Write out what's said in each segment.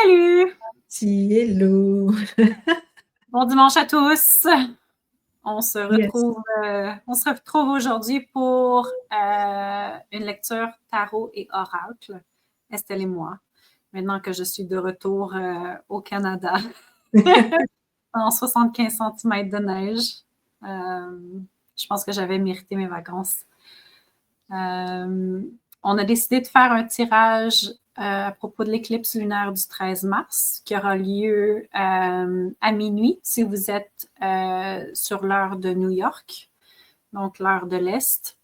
Salut! Si, hello. Bon dimanche à tous. On se Yes. retrouve, aujourd'hui pour une lecture tarot et oracle, Estelle et moi, maintenant que je suis de retour au Canada en 75 cm de neige. Je pense que j'avais mérité mes vacances. On a décidé de faire un tirage à propos de l'éclipse lunaire du 13 mars qui aura lieu à minuit si vous êtes sur l'heure de New York, donc l'heure de l'Est,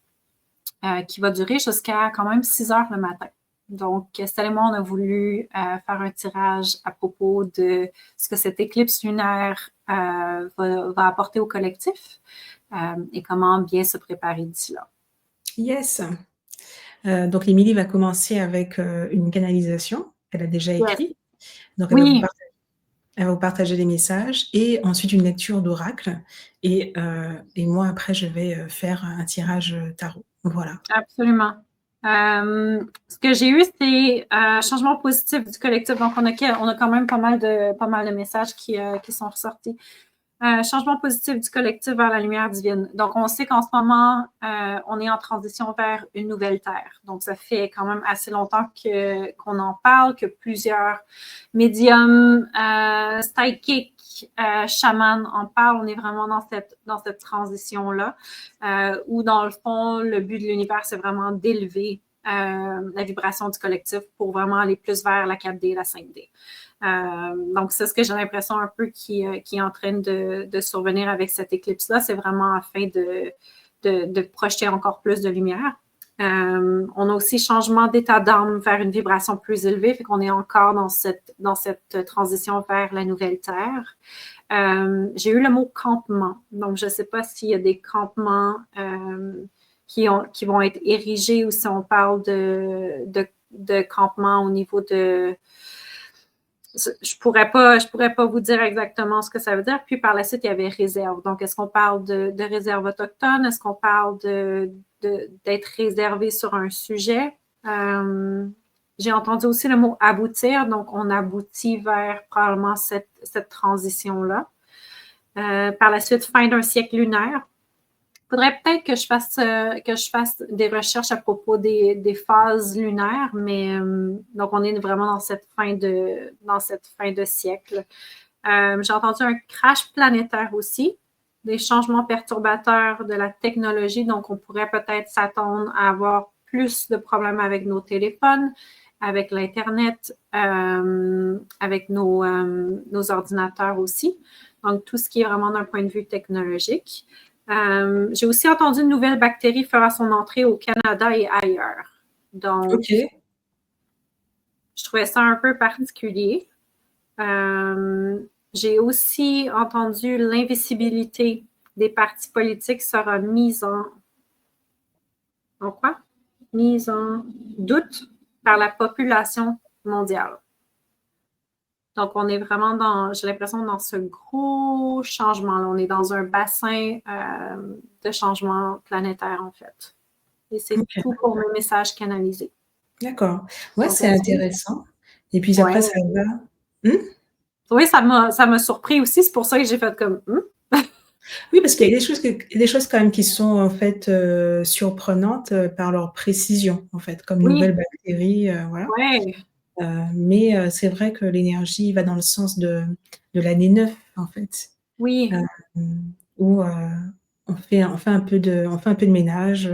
qui va durer jusqu'à quand même 6 heures le matin. Donc, Estelle et moi, on a voulu faire un tirage à propos de ce que cette éclipse lunaire va apporter au collectif et comment bien se préparer d'ici là. Yes. Donc Émilie va commencer avec, une canalisation qu'elle a déjà Yes. écrit. Donc Oui. Elle va vous partager des messages et ensuite une lecture d'oracle et moi après je vais, faire un tirage, tarot. Voilà. Absolument. Ce que j'ai eu, c'est changement positif du collectif. Donc, on a quand même pas mal de messages qui sont ressortis. Changement positif du collectif vers la lumière divine. Donc, on sait qu'en ce moment, on est en transition vers une nouvelle terre. Donc, ça fait quand même assez longtemps qu'on en parle, que plusieurs médiums, psychiques, chamans en parlent. On est vraiment dans cette transition-là, où dans le fond, le but de l'univers, c'est vraiment d'élever la vibration du collectif pour vraiment aller plus vers la 4D et la 5D. Donc, c'est ce que j'ai l'impression un peu qui est en train de survenir avec cette éclipse-là. C'est vraiment afin de projeter encore plus de lumière. On a aussi changement d'état d'âme vers une vibration plus élevée, fait qu'on est encore dans cette transition vers la nouvelle Terre. J'ai eu le mot campement. Donc, je ne sais pas s'il y a des campements qui vont être érigés ou si on parle de campement au niveau de... Je pourrais pas vous dire exactement ce que ça veut dire. Puis par la suite, il y avait réserve. Donc, est-ce qu'on parle de réserve autochtone? Est-ce qu'on parle d'être réservé sur un sujet? J'ai entendu aussi le mot aboutir. Donc, on aboutit vers probablement cette transition-là. Par la suite, fin d'un siècle lunaire. Il faudrait peut-être que je fasse des recherches à propos des phases lunaires, mais donc on est vraiment dans cette fin de siècle. J'ai entendu un crash planétaire aussi, des changements perturbateurs de la technologie, donc on pourrait peut-être s'attendre à avoir plus de problèmes avec nos téléphones, avec l'Internet, avec nos ordinateurs aussi. Donc, tout ce qui est vraiment d'un point de vue technologique. J'ai aussi entendu une nouvelle bactérie fera son entrée au Canada et ailleurs. Donc, OK. je trouvais ça un peu particulier. J'ai aussi entendu l'invisibilité des partis politiques sera mise en quoi? Mise en doute par la population mondiale. Donc, on est vraiment j'ai l'impression, dans ce gros changement-là. On est dans un bassin de changement planétaire, en fait. Et c'est OK. tout pour mes messages canalisés. D'accord. Ouais, Donc, c'est intéressant et puis ouais. après ça va mmh? Oui, ça m'a surpris aussi. C'est pour ça que j'ai fait comme Oui, parce qu'il y a des choses quand même qui sont en fait, surprenantes, par leur précision en fait, comme oui, nouvelle bactérie, voilà. ouais, Mais c'est vrai que l'énergie va dans le sens de l'année 9 en fait. oui, Hem, où, on fait un peu de ménage,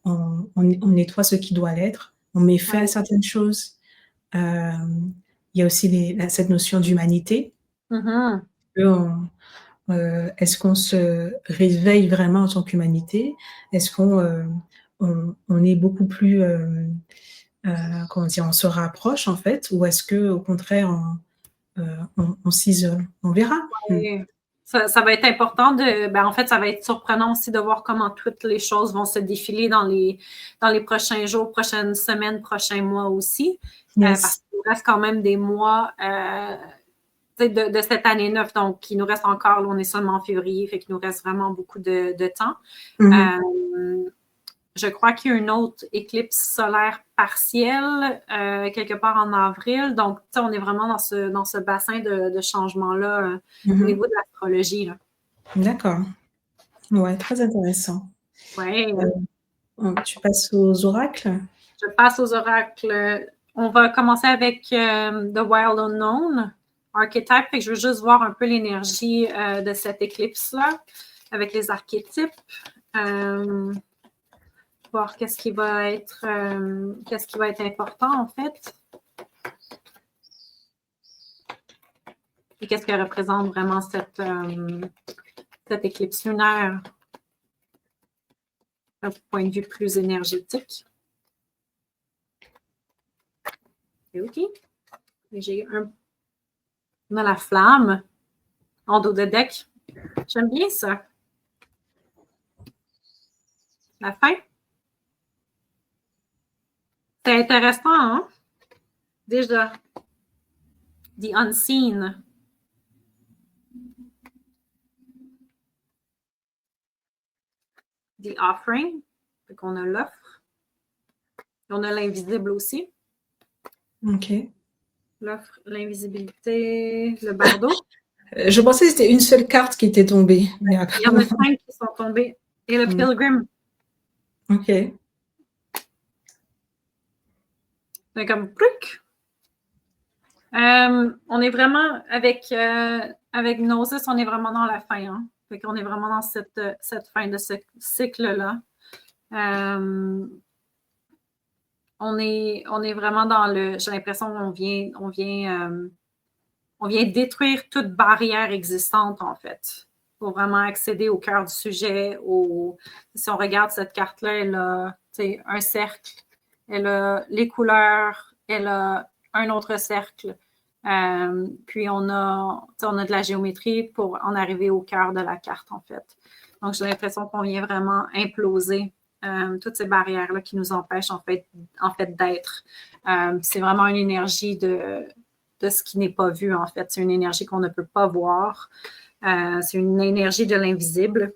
on nettoie ce qui doit l'être, on met fin à ouais. certaines choses. Il y a aussi cette notion d'humanité, Mhm. que est-ce qu'on se réveille vraiment en tant qu'humanité? Est-ce qu'on est beaucoup plus, comment dire? On se rapproche en fait ou est-ce qu'au contraire on s'isole? On verra. Mmh. Ouais. Ça va être important en fait, ça va être surprenant aussi de voir comment toutes les choses vont se défiler dans les prochains jours, prochaines semaines, prochains mois aussi. Parce Yes. qu'il nous reste quand même des mois de cette année 9, donc il nous reste encore, là, on est seulement en février, fait qu'il nous reste vraiment beaucoup de temps. Mmh mh. Euh, je crois qu'il y a une autre éclipse solaire partielle quelque part en avril. Donc, on est vraiment dans ce bassin de changement-là au niveau de l'astrologie. Là. D'accord. Ouais, très intéressant. Ouais. Tu passes aux oracles? Je passe aux oracles. On va commencer avec The Wild Unknown Archetype. Fait que je veux juste voir un peu l'énergie de cette éclipse-là avec les archétypes. Voir qu'est-ce qui va être important en fait. Et qu'est-ce que représente vraiment cette éclipse lunaire d'un point de vue plus énergétique. Et OK. J'ai on a la flamme en dos de deck. J'aime bien ça. La fin. C'est intéressant, hein? Déjà. The Unseen. The Offering. Fait qu'on a l'offre. On a l'invisible aussi. OK. L'offre, l'invisibilité, le bardeau. Je pensais que c'était une seule carte qui était tombée. Mais Il y en a 5 qui sont tombés. Et le Pilgrim. OK. C'est comme truc. On est vraiment avec Gnosis, on est vraiment dans la fin. Hein? Fait qu'on est vraiment dans cette fin de ce cycle-là. On est vraiment dans le. J'ai l'impression qu'on vient détruire toute barrière existante, en fait, pour vraiment accéder au cœur du sujet. Si on regarde cette carte-là, elle a un cercle, elle a les couleurs, elle a un autre cercle. Puis on a de la géométrie pour en arriver au cœur de la carte, en fait. Donc, j'ai l'impression qu'on vient vraiment imploser toutes ces barrières-là qui nous empêchent, en fait d'être. C'est vraiment une énergie de ce qui n'est pas vu, en fait. C'est une énergie qu'on ne peut pas voir. C'est une énergie de l'invisible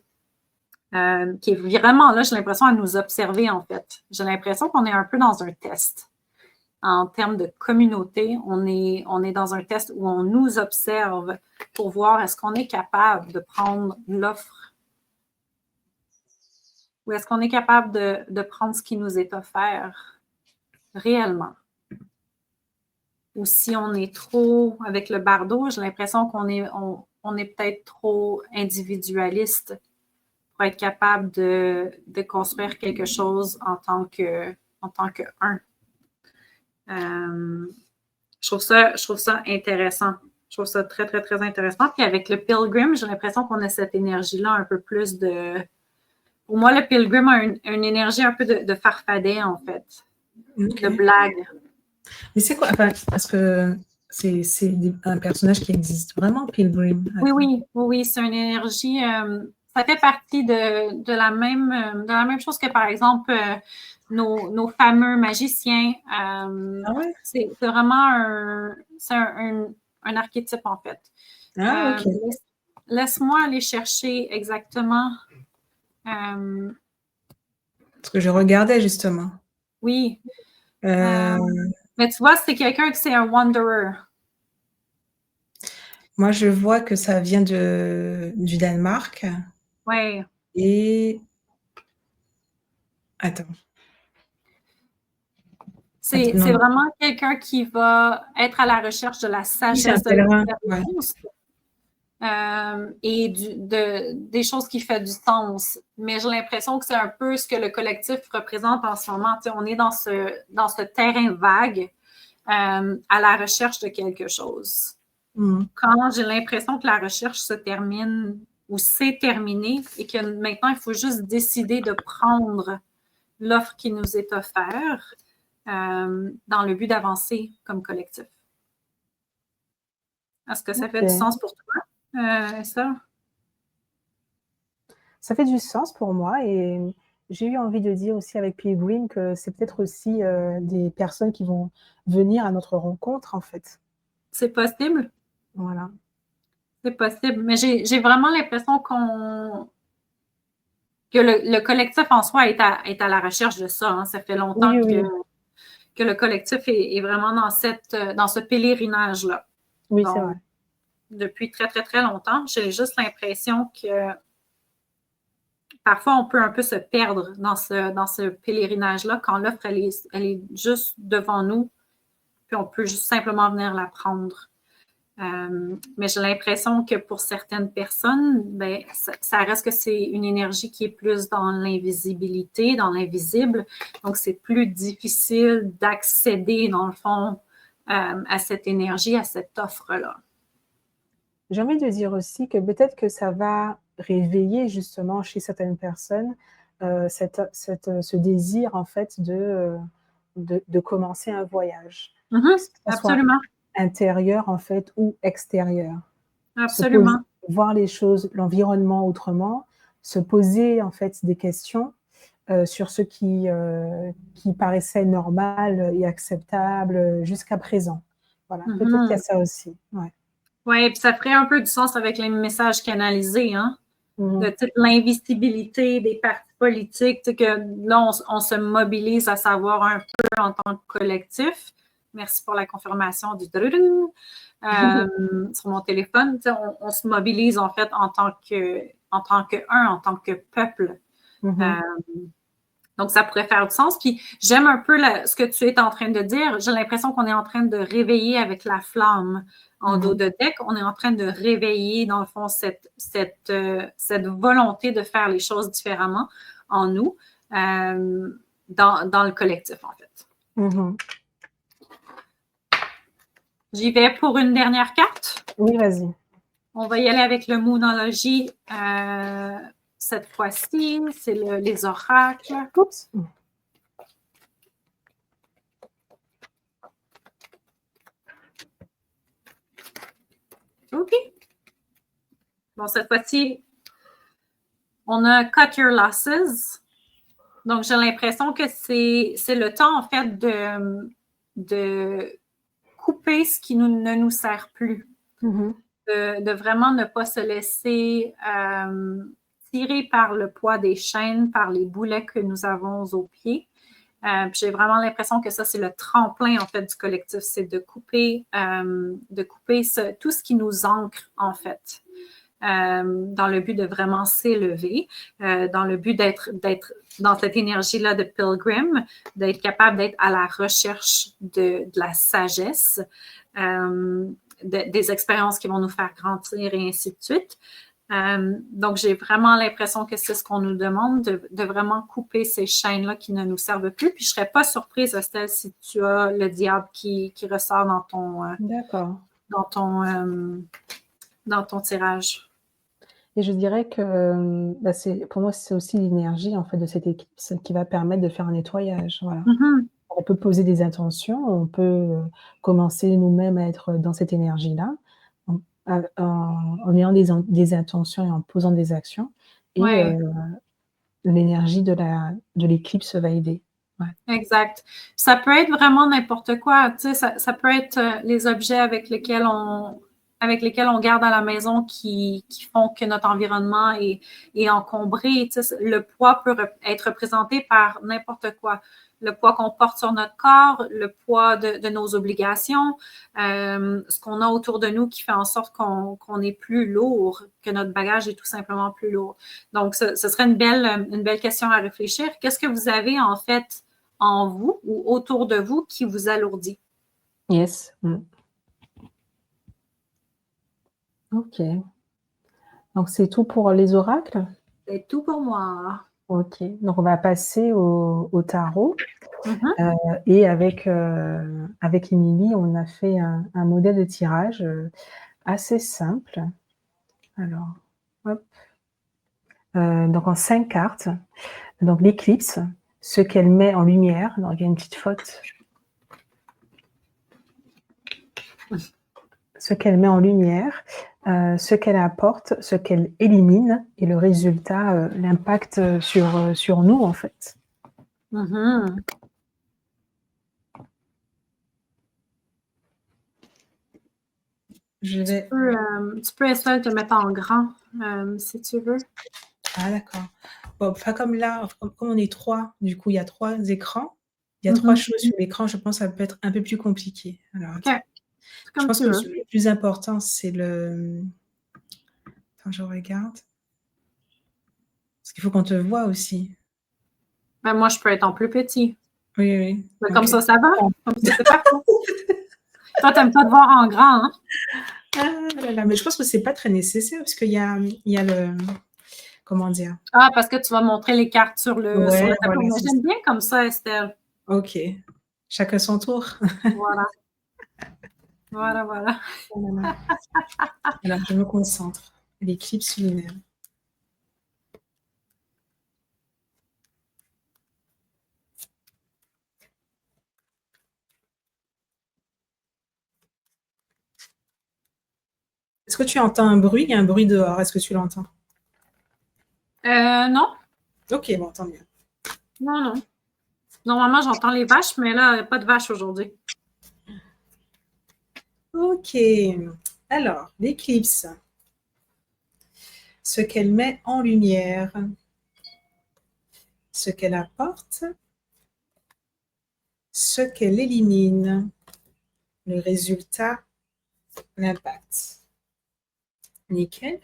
qui est vraiment là, j'ai l'impression, à nous observer, en fait. J'ai l'impression qu'on est un peu dans un test. En termes de communauté, on est dans un test où on nous observe pour voir est-ce qu'on est capable de prendre l'offre ou est-ce qu'on est capable de prendre ce qui nous est offert réellement. Ou si on est trop, avec le bardeau, j'ai l'impression qu'on est peut-être trop individualiste pour être capable de construire quelque chose en tant que un. Je trouve ça intéressant. Je trouve ça très, très, très intéressant. Puis avec le Pilgrim, j'ai l'impression qu'on a cette énergie-là un peu plus de... Pour moi, le Pilgrim a une énergie un peu de farfadet, en fait. Okay. De blague. Mais c'est quoi? Enfin, parce que c'est un personnage qui existe vraiment, Pilgrim. Oui, c'est une énergie... ça fait partie de la même chose que, par exemple, nos fameux magiciens. Ouais? C'est vraiment un archétype, en fait. OK. Laisse-moi aller chercher exactement... Parce que je regardais, justement. Oui. Mais tu vois, c'est quelqu'un qui c'est un wanderer. Moi, je vois que ça vient du Danemark. Oui. Et... Attends. C'est vraiment quelqu'un qui va être à la recherche de la sagesse, de l'expérience et des choses qui font du sens. Mais j'ai l'impression que c'est un peu ce que le collectif représente en ce moment. Tu sais, on est dans ce terrain vague à la recherche de quelque chose. Quand j'ai l'impression que la recherche se termine ou s'est terminée et que maintenant, il faut juste décider de prendre l'offre qui nous est offerte dans le but d'avancer comme collectif. Est-ce que ça fait du sens pour toi, Esther? Ça fait du sens pour moi et j'ai eu envie de dire aussi avec Pilgrim que c'est peut-être aussi des personnes qui vont venir à notre rencontre, en fait. C'est possible. Voilà. C'est possible. Mais j'ai vraiment l'impression qu'on que le collectif en soi est à la recherche de ça. Hein. Ça fait longtemps que le collectif est vraiment dans ce pèlerinage-là. Oui, Donc, c'est vrai. depuis très, très, très longtemps. J'ai juste l'impression que parfois, on peut un peu se perdre dans ce pèlerinage-là quand l'offre, elle est juste devant nous, puis on peut juste simplement venir la prendre. Mais j'ai l'impression que pour certaines personnes, ben, ça reste que c'est une énergie qui est plus dans l'invisibilité, dans l'invisible. Donc, c'est plus difficile d'accéder, dans le fond, à cette énergie, à cette offre-là. J'ai envie de dire aussi que peut-être que ça va réveiller justement chez certaines personnes ce désir en fait de commencer un voyage, que ce soit Absolument. intérieur en fait ou extérieur. Se poser, Absolument. voir les choses, l'environnement autrement, se poser en fait des questions sur ce qui paraissait normal et acceptable jusqu'à présent. Voilà, peut-être qu'il y a ça aussi. Ouais. Oui, puis ça ferait un peu du sens avec les messages canalisés, hein? De l'invisibilité des partis politiques, que là, on se mobilise à savoir un peu en tant que collectif. Merci pour la confirmation du sur mon téléphone. On se mobilise en fait en tant que peuple. Donc, ça pourrait faire du sens. Puis, j'aime un peu ce que tu es en train de dire. J'ai l'impression qu'on est en train de réveiller avec la flamme en dos de deck. On est en train de réveiller, dans le fond, cette volonté de faire les choses différemment en nous, dans le collectif, en fait. J'y vais pour une dernière carte. Oui, vas-y. On va y aller avec le Moonology. Cette fois-ci, c'est les oracles. Oups. OK. Bon, cette fois-ci, on a Cut Your Losses. Donc, j'ai l'impression que c'est le temps, en fait, de couper ce qui ne nous sert plus. De vraiment ne pas se laisser tirer par le poids des chaînes, par les boulets que nous avons aux pieds. J'ai vraiment l'impression que ça, c'est le tremplin, en fait, du collectif. C'est de couper tout ce qui nous ancre, en fait. Dans le but de vraiment s'élever, dans le but d'être dans cette énergie-là de pilgrim, d'être capable d'être à la recherche de la sagesse, des expériences qui vont nous faire grandir et ainsi de suite. Donc, j'ai vraiment l'impression que c'est ce qu'on nous demande, de vraiment couper ces chaînes-là qui ne nous servent plus. Puis, je ne serais pas surprise, Estelle, si tu as le diable qui ressort dans ton tirage. Et je dirais que pour moi, c'est aussi l'énergie en fait de cette éclipse qui va permettre de faire un nettoyage. Voilà. On peut poser des intentions, on peut commencer nous-mêmes à être dans cette énergie-là, en ayant des intentions et en posant des actions. Et l'énergie de l'éclipse va aider. Ouais. Exact. Ça peut être vraiment n'importe quoi. Tu sais, ça peut être les objets avec lesquels on garde à la maison qui font que notre environnement est encombré. Tu sais, le poids peut être représenté par n'importe quoi. Le poids qu'on porte sur notre corps, le poids de nos obligations, ce qu'on a autour de nous qui fait en sorte qu'on est plus lourd, que notre bagage est tout simplement plus lourd. Donc, ce serait une belle question à réfléchir. Qu'est-ce que vous avez en fait en vous ou autour de vous qui vous alourdit? Yes. Ok. Donc, c'est tout pour les oracles? C'est tout pour moi. Ok. Donc, on va passer au tarot. Et avec Émilie, on a fait un modèle de tirage assez simple. Alors, hop. Donc, en 5 cartes. Donc, l'éclipse, ce qu'elle met en lumière. Donc, il y a une petite faute. Ce qu'elle met en lumière, ce qu'elle apporte, ce qu'elle élimine, et le résultat, l'impact sur nous, en fait. Je vais... Tu peux essayer de te mettre en grand, si tu veux. Ah d'accord. Bon, enfin comme là, comme on est 3, du coup, il y a 3 écrans, il y a 3 choses sur l'écran, je pense que ça peut être un peu plus compliqué. Alors OK. attends, C'est je comme pense tu que veux. le plus important, c'est le attends, je regarde. Parce qu'il faut qu'on te voit aussi. Ben, moi, je peux être en plus petit. Oui, oui, Ben, OK. comme ça va. Ah. Comme ça, c'est parfait. Toi, t'aimes pas te voir en grand, hein? Ah là là, mais je pense que c'est pas très nécessaire parce qu'il y a le comment dire? Ah, parce que tu vas montrer les cartes sur le Ouais, tableau. voilà, Mais c'est j'aime ça. bien comme ça, Estelle. OK. Chacun son tour. Voilà. Voilà, voilà. Oh là là. Alors, je me concentre. L'éclipse lunaire. Est-ce que tu entends un bruit? Il y a un bruit dehors. Est-ce que tu l'entends? Non. OK, bon, tant mieux. Non, non. Normalement, j'entends les vaches, mais là, il n'y a pas de vaches aujourd'hui. OK. Alors, l'éclipse. Ce qu'elle met en lumière. Ce qu'elle apporte. Ce qu'elle élimine. Le résultat, l'impact. Nickel.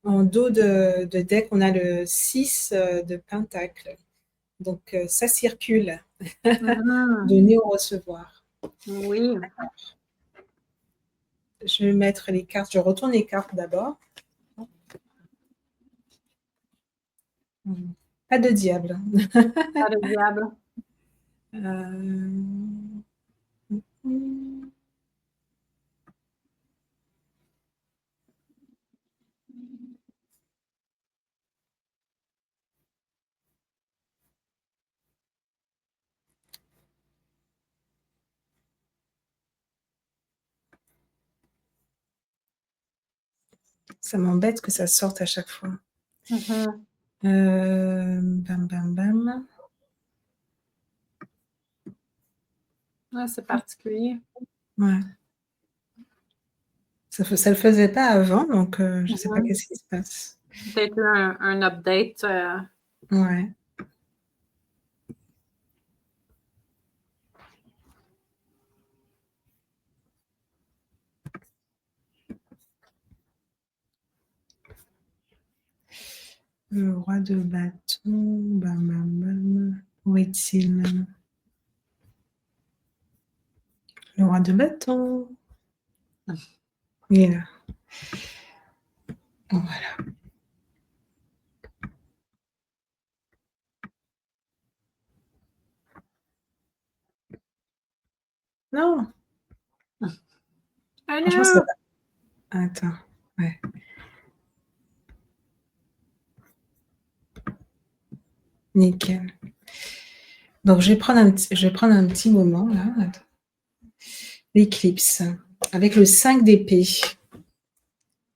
En dos de deck, on a le 6 de pentacle. Donc, ça circule. Donner ou recevoir. Oui. Je vais mettre les cartes. Je retourne les cartes d'abord. Pas de diable. Pas de diable. Ça m'embête que ça sorte à chaque fois. Mhm. Bam, bam, bam. Ouais, c'est particulier. Ouais. Ça le faisait pas avant, donc je sais pas qu'est-ce qui se passe. Peut-être un update. Ouais. Le roi de bâton, bam, bam, bam. Où est-il? Le roi de bâton. Il est là. Voilà. Non. Franchement, ça va. Attends. Ouais. Nickel. Donc, je vais prendre un petit moment, là. Attends. L'éclipse. Avec le 5 d'épée.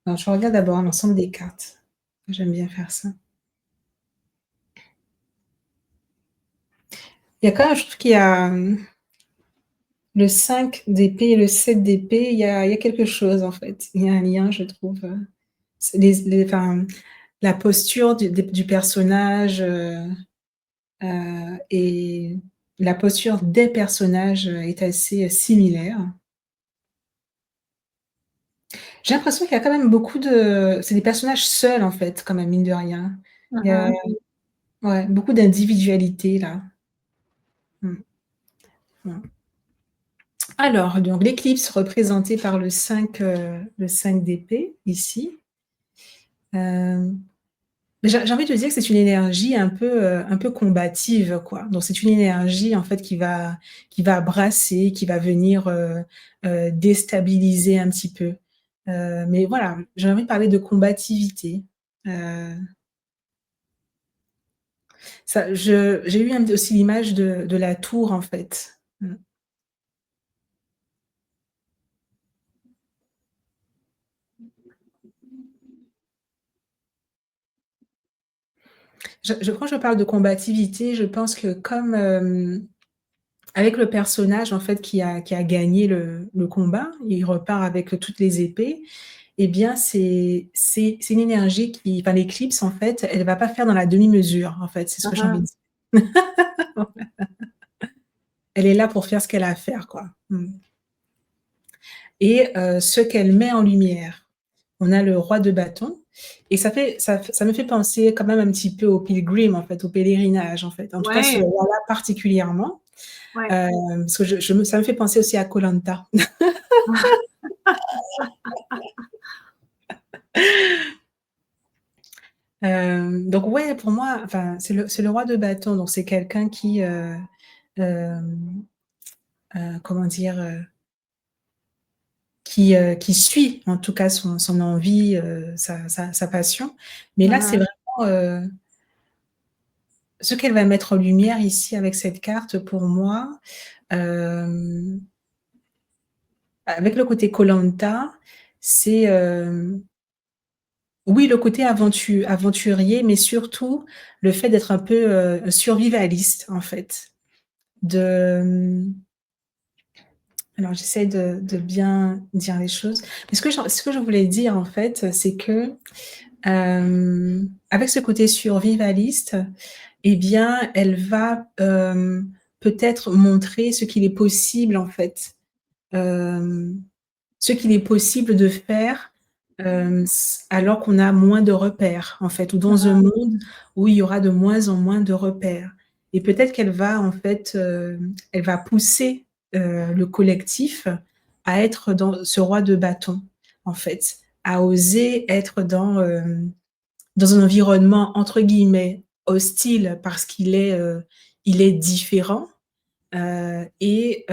Alors, je regarde d'abord l'ensemble des cartes. J'aime bien faire ça. Il y a quand même, je trouve qu'il y a le 5 d'épée et le 7 d'épée, il y a quelque chose, en fait. Il y a un lien, je trouve. Enfin, la posture du personnage et la posture des personnages est assez similaire. J'ai l'impression qu'il y a quand même beaucoup de... C'est des personnages seuls, en fait, quand même, mine de rien. Il y a ouais, beaucoup d'individualité, là. Ouais. Alors, donc l'éclipse représentée par le 5 d'épée, ici. J'ai envie de te dire que c'est une énergie un peu combative, quoi. Donc c'est une énergie, en fait, qui va brasser, qui va venir, déstabiliser un petit peu. Mais voilà, j'ai envie de parler de combativité. J'ai eu aussi l'image de la tour, en fait. Quand je parle de combativité, je pense que comme, avec le personnage, en fait, qui a gagné le combat, il repart avec toutes les épées eh bien, c'est une énergie qui enfin, l'éclipse, en fait, elle va pas faire dans la demi-mesure, en fait, c'est ce que j'ai envie de dire. Elle est là pour faire ce qu'elle a à faire, quoi. Et ce qu'elle met en lumière. On a le roi de bâton et ça me fait penser quand même un petit peu au pilgrim, en fait, au pèlerinage, en fait. En tout cas, ce Ouais, roi-là particulièrement, ouais. parce que ça me fait penser aussi à koh Lanta. Donc ouais, pour moi, enfin, c'est le roi de bâton, donc c'est quelqu'un qui, comment dire? Qui suit en tout cas son envie, sa passion. Mais là, c'est vraiment, ce qu'elle va mettre en lumière ici avec cette carte pour moi, hem, avec le côté koh Lanta, c'est, oui, le côté aventurier, mais surtout le fait d'être un peu, survivaliste, en fait. De, alors j'essaie de bien dire les choses. Mais ce que je voulais dire, en fait, c'est que, avec ce côté survivaliste, eh bien, elle va, peut-être montrer ce qu'il est possible, en fait, ce qu'il est possible de faire, alors qu'on a moins de repères, en fait, ou dans un monde où il y aura de moins en moins de repères. Et peut-être qu'elle va, en fait, elle va pousser, le collectif à être dans ce roi de bâton, en fait, à oser être dans un environnement entre guillemets «hostile» parce il est différent, et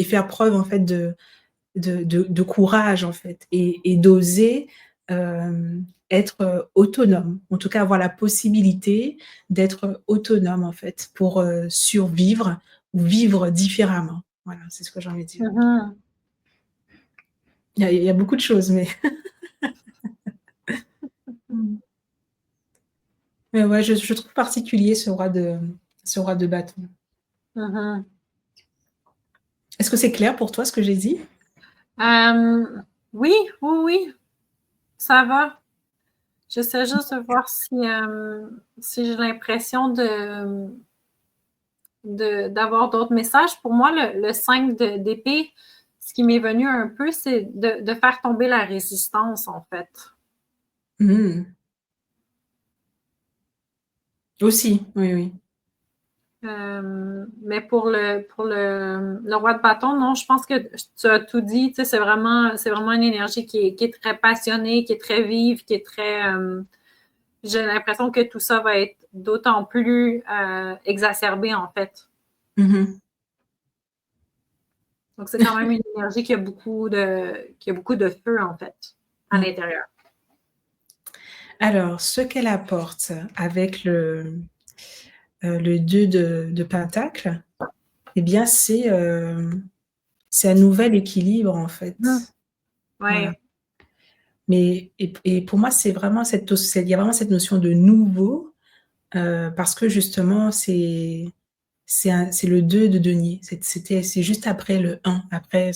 faire preuve en fait de courage en fait et d'oser, être, autonome. En tout cas avoir la possibilité d'être autonome en fait pour, survivre ou vivre différemment. Voilà, c'est ce que j'ai envie de dire. Mhm. Il y a beaucoup de choses mais mmh. Mais ouais, je trouve particulier ce roi de bâton. Mhm. Est-ce que c'est clair pour toi ce que j'ai dit? Oui, oui, oui, ça va. J'essaie juste de voir si j'ai l'impression d'avoir d'autres messages. Pour moi, le 5 d'épée, ce qui m'est venu un peu, c'est de faire tomber la résistance, en fait. Mmh. Aussi, oui, oui. Mais pour le roi de bâton, non, je pense que tu as tout dit. Tu sais, c'est vraiment une énergie qui est très passionnée, qui est très vive, qui est très. J'ai l'impression que tout ça va être d'autant plus exacerbé, en fait. Mmh. Donc, c'est quand même une énergie qui a beaucoup de feu, en fait, à Mmh. l'intérieur. Alors, ce qu'elle apporte avec le 2 de pentacle, eh bien, c'est un nouvel équilibre, en Mmh. fait. Voilà. Ouais. Mais et pour moi, il y a vraiment cette notion de nouveau, parce que justement, c'est le 2 de denier. C'est juste après le 1. Après,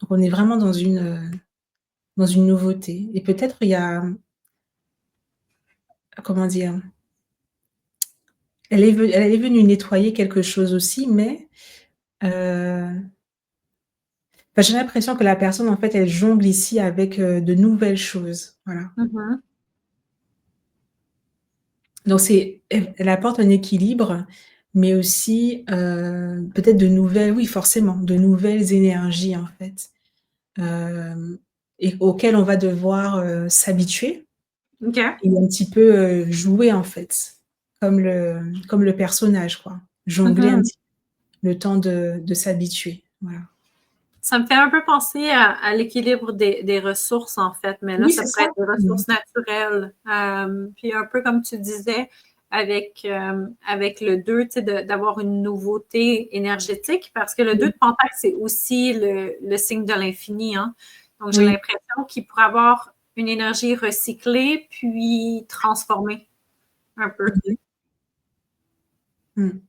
donc on est vraiment dans une nouveauté et peut-être il y a, comment dire? Elle est venue nettoyer quelque chose aussi, mais, enfin, j'ai l'impression que la personne, en fait, elle jongle ici avec, de nouvelles choses. Voilà. Mhm. Donc elle apporte un équilibre, mais aussi, peut-être oui, forcément, de nouvelles énergies, en fait, hem et auxquelles on va devoir, s'habituer OK. et un petit peu, jouer, en fait, comme le personnage, quoi. Jongler un Mhm. petit le temps de s'habituer, voilà. Ça me fait un peu penser à l'équilibre des ressources, en fait, mais là, Oui, ça c'est pourrait ça. être des Mmh. ressources naturelles. Puis un peu comme tu disais, avec le 2, tu sais, d'avoir une nouveauté énergétique, parce que le 2 Oui, de Pentacle, c'est aussi le signe de l'infini, hein. Donc, j'ai oui. l'impression qu'il pourrait avoir une énergie recyclée, puis transformée un peu. Mmh mh. Mmh.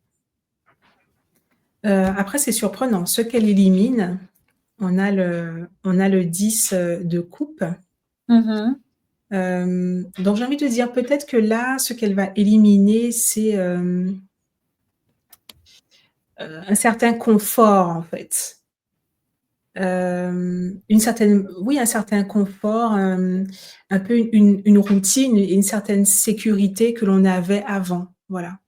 Après c'est surprenant, ce qu'elle élimine, on a le 10 de coupe. Donc j'ai envie de dire peut-être que là, ce qu'elle va éliminer, c'est un certain confort, en fait. Un certain confort, un peu une routine et une certaine sécurité que l'on avait avant, voilà.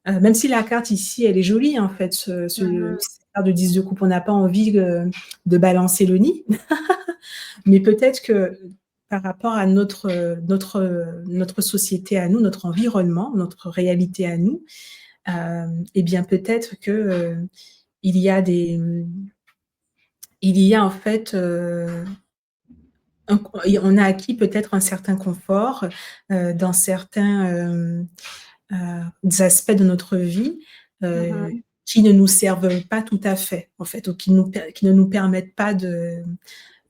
Même si la carte ici, elle est jolie, en fait, cette carte de 10 de coupe, on n'a pas envie de balancer le nid. Mais peut-être que par rapport à notre société à nous, notre environnement, notre réalité à nous, eh bien peut-être que il y a en fait, on a acquis peut-être un certain confort dans certains aspects de notre vie qui ne nous servent pas tout à fait, en fait, ou qui ne nous permettent pas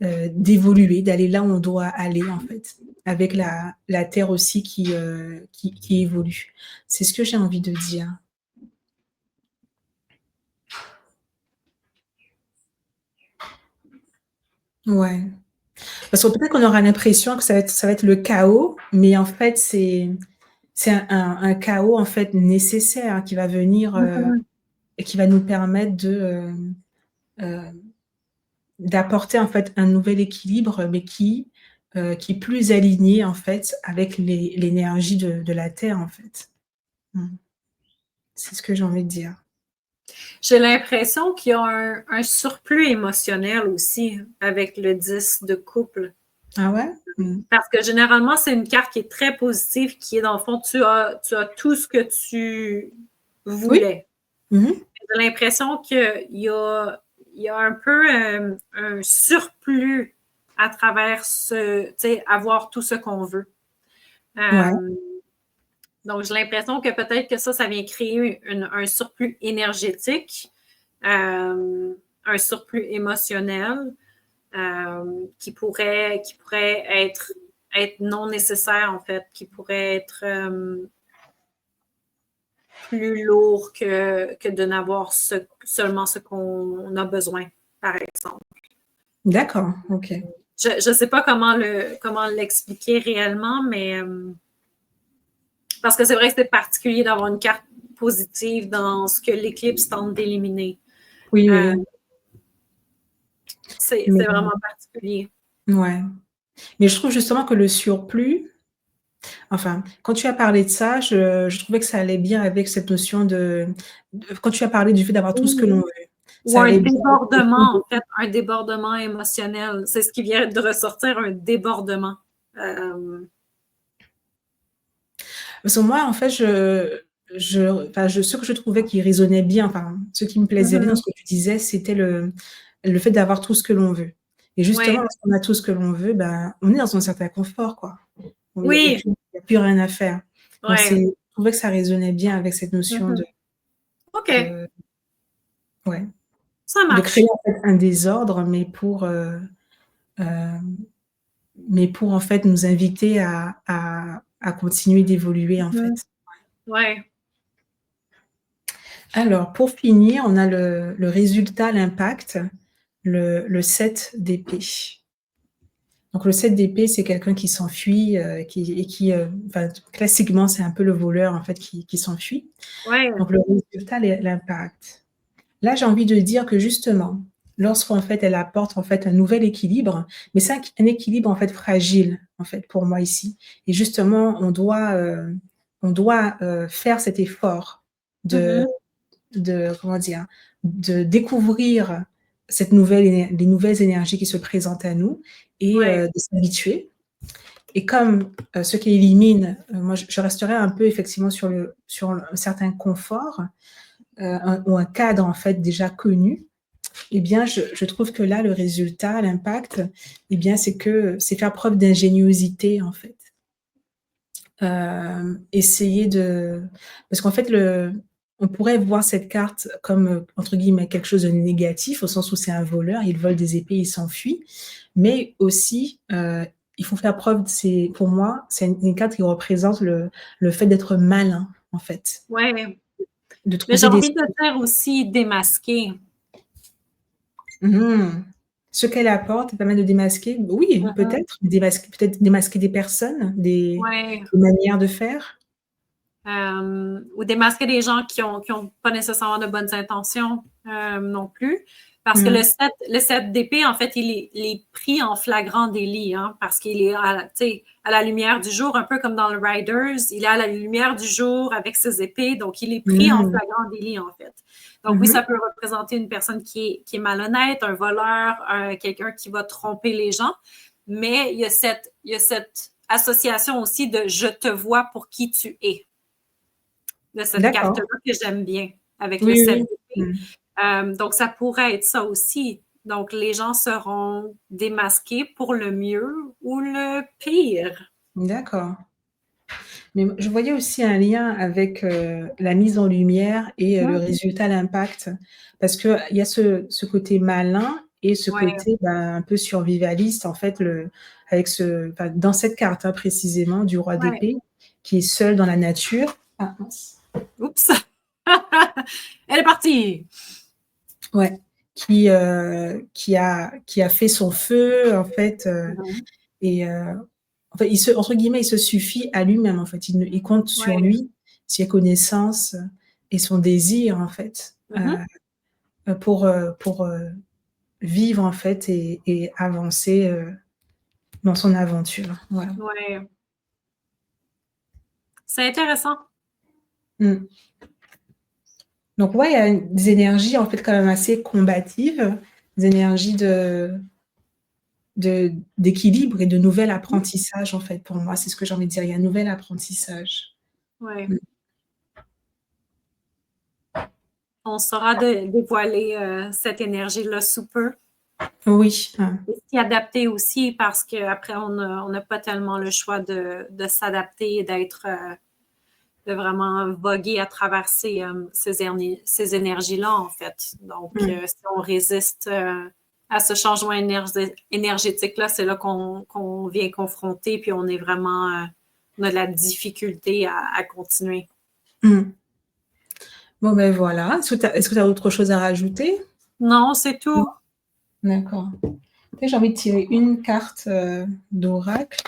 d'évoluer, d'aller là où on doit aller, en fait, avec la Terre aussi qui évolue. C'est ce que j'ai envie de dire. Ouais. Parce que peut-être qu'on aura l'impression que ça va être le chaos, mais en fait, c'est un chaos, en fait, nécessaire qui va venir et qui va nous permettre d'apporter, en fait, un nouvel équilibre, mais qui est plus aligné, en fait, avec l'énergie de la Terre, en fait. C'est ce que j'ai envie de dire. J'ai l'impression qu'il y a un surplus émotionnel aussi avec le 10 de couple. Ah ouais? Parce que généralement, c'est une carte qui est très positive, qui est dans le fond, tu as tout ce que tu voulais. Oui. J'ai l'impression qu'il y a un peu un surplus à travers avoir tout ce qu'on veut. Ouais. Donc, j'ai l'impression que peut-être que ça vient créer un surplus énergétique, un surplus émotionnel qui pourrait être non nécessaire, en fait, qui pourrait être plus lourd que de n'avoir seulement ce qu'on a besoin, par exemple. D'accord, ok. Je ne sais pas comment l'expliquer réellement, mais parce que c'est vrai que c'est particulier d'avoir une carte positive dans ce que l'éclipse tente d'éliminer. Oui, oui. C'est vraiment particulier. Ouais. Mais je trouve justement que le surplus, enfin, quand tu as parlé de ça, je trouvais que ça allait bien avec cette notion quand tu as parlé du fait d'avoir tout ce que l'on veut. Ou un débordement, en fait, un débordement émotionnel. C'est ce qui vient de ressortir, un débordement. Parce que moi, en fait, ce que je trouvais qui résonnait bien, enfin, ce qui me plaisait bien dans ce que tu disais, c'était le fait d'avoir tout ce que l'on veut. Et justement, lorsqu'on a tout ce que l'on veut, ben, on est dans un certain confort, quoi. Oui. Il n'y a plus rien à faire. Donc, Ouais. je trouvais que ça résonnait bien avec cette notion de... OK. Ouais. Ça marche. De créer, en fait, un désordre, mais pour en fait, nous inviter à continuer d'évoluer, en fait. Ouais. Alors, pour finir, on a le résultat, l'impact, le 7 d'épée. Donc le 7 d'épée, c'est quelqu'un qui s'enfuit, enfin, classiquement, c'est un peu le voleur, en fait, qui s'enfuit. Ouais. Donc le résultat, l'impact. Là, j'ai envie de dire que justement, lorsqu'en fait, elle apporte, en fait, un nouvel équilibre, mais c'est un équilibre, en fait, fragile, en fait, pour moi ici. Et justement, on doit faire cet effort comment dire, de découvrir les nouvelles énergies qui se présentent à nous et de s'habituer. Et comme ce qui élimine, moi je resterai un peu effectivement sur un certain confort ou un cadre en fait déjà connu. Eh bien, je trouve que là, le résultat, l'impact, eh bien, c'est faire preuve d'ingéniosité en fait. Essayer parce qu'en fait, on pourrait voir cette carte comme, entre guillemets, quelque chose de négatif, au sens où c'est un voleur, il vole des épées, il s'enfuit. Mais aussi, il faut faire preuve, pour moi, c'est une carte qui représente le fait d'être malin, en fait. Ouais. De Mais trouver j'ai envie de dire aussi démasquer. ce qu'elle apporte, elle permet de démasquer? Oui, peut-être, peut-être démasquer des personnes, Ouais. des manières de faire? Ou démasquer des gens qui ont pas nécessairement de bonnes intentions non plus. Parce que Mmh. le 7 d'épée, en fait, il est pris en flagrant délit, hein, parce qu'il est à la lumière du jour, un peu comme dans le Riders. Il est à la lumière du jour avec ses épées, donc il est pris en Mmh. flagrant délit, en fait. Donc oui, Mmh. ça peut représenter une personne qui est malhonnête, un voleur, quelqu'un qui va tromper les gens, mais il y a cette association aussi de « je te vois pour qui tu es » de cette D'accord. carte-là que j'aime bien avec le Oui, 7 oui. d'épée. Donc, ça pourrait être ça aussi. Donc, les gens seront démasqués pour le mieux ou le pire. D'accord. Mais je voyais aussi un lien avec, la mise en lumière et le résultat, l'impact. Parce qu'il y a ce côté malin et ce Ouais, côté, un peu survivaliste, en fait, avec dans cette carte, hein, précisément, du roi ouais. d'épée, qui est seul dans la nature. Ah mince. Oups! Elle est partie! Ouais, qui a fait son feu, en fait, et en fait, entre guillemets, «il se suffit à lui-même», en fait. Il compte sur Ouais. lui, ses connaissances, et son désir, en fait, pour vivre, en fait, et avancer, dans son aventure. Voilà. Ouais. C'est intéressant. Mmh. Donc ouais, il y a des énergies, en fait, quand même assez combatives, des énergies d'équilibre et de nouvel apprentissage, en fait, pour moi. C'est ce que j'ai envie de dire. Il y a un nouvel apprentissage. Ouais. Mmh. On saura dévoiler cette énergie-là sous peu. Oui, Et s'y adapter aussi parce qu'après, on n'a pas tellement le choix de s'adapter et de vraiment voguer à travers ces énergies-là, en fait. Donc, mmh, si on résiste à ce changement énergétique-là, c'est là qu'on vient confronter, puis on est vraiment, on a de la difficulté à continuer. mmh. Bon, ben voilà. Est-ce que tu as autre chose à rajouter? Non, c'est Non? tout. D'accord. Peut-être j'ai envie de tirer une carte, d'oracle,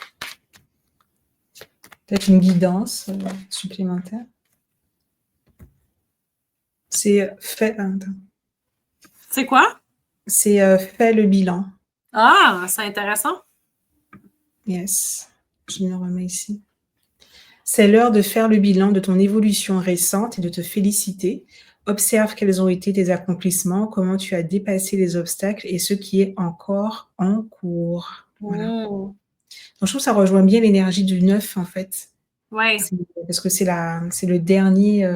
peut-être une guidance, supplémentaire. C'est, attends. C'est quoi? C'est, fais le bilan. Ah, c'est intéressant. Yes. Je me remets ici. C'est l'heure de faire le bilan de ton évolution récente et de te féliciter. Observe quels ont été tes accomplissements, comment tu as dépassé les obstacles et ce qui est encore en cours. Voilà. Mmh. Donc, je trouve que ça rejoint bien l'énergie du 9, en fait. Ouais, C'est parce que c'est le dernier,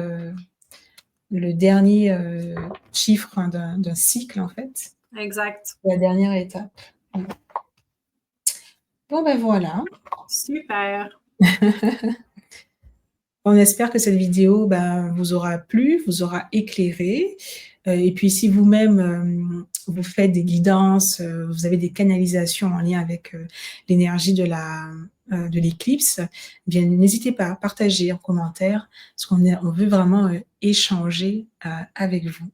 chiffre, hein, d'un cycle, en fait. exact. La dernière étape. Mmh. Bon, ben, voilà. Super. On espère que cette vidéo, vous aura plu, vous aura éclairé, et puis si vous-même, vous faites des guidances, vous avez des canalisations en lien avec, l'énergie de l'éclipse, eh bien n'hésitez pas à partager en commentaire, parce on veut vraiment, échanger, avec vous.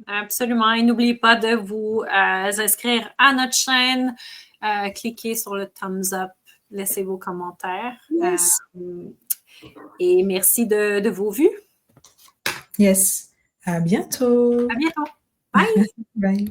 Absolument. Et n'oubliez pas de vous inscrire à notre chaîne, cliquez sur le thumbs up, laissez vos commentaires. Yes, Et merci de vos vues. yes. À bientôt. À bientôt. Bye! Bye.